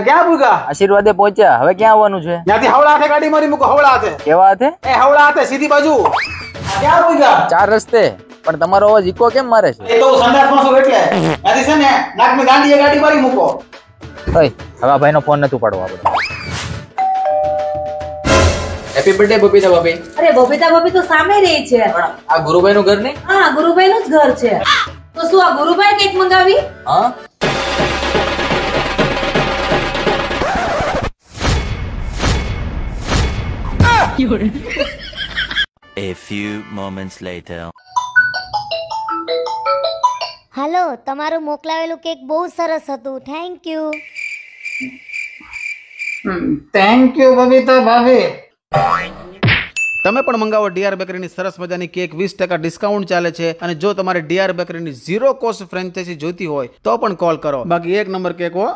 ક્યાં ભૂગા? આશીર્વાદે પહોંચ્યા. હવે ક્યાં આવવાનું છે? ત્યાંથી હવળા હાથે ગાડી મારી મૂકો. હવળા હાથે. કેવા હાથે? એ હવળા હાથે સીધી બાજુ. ક્યાં ભૂગા? 4 રસ્તે. પણ તમારો અવાજ ઇકો કેમ મારે છે? એ તો સંડાસમાં છું એટલે. ત્યાંથી છે ને નાકની ગાંડીએ ગાડી મારી મૂકો. ઓય, હવે ભાઈનો ફોન નથી ઉપાડવો આપણે. હેપી બર્થડે બબીતા ભાભી. અરે બબીતા ભાભી તો સામે રહી છે. આ ગુરુભાઈ નું ઘર નહીં? હા, ગુરુભાઈ નું જ ઘર છે. તો શું આ ગુરુભાઈ કેક મંગાવી? હા. A few moments later. હાલો, તમારું મોકલાવેલું કેક બહુ સરસ હતું. Thank you. Thank you Babita ભાભી. તમે પણ મંગાવો ડીઆર બેકરીની સરસ મજાની કેક. 20% ડિસ્કાઉન્ટ ચાલે છે. અને જો તમારે ડીઆર બેકરીની 0 કોસ્ટ ફ્રેન્ચાઇઝી જોઈતી હોય તો પણ કોલ કરો. બાકી 1 નંબર કેક હો.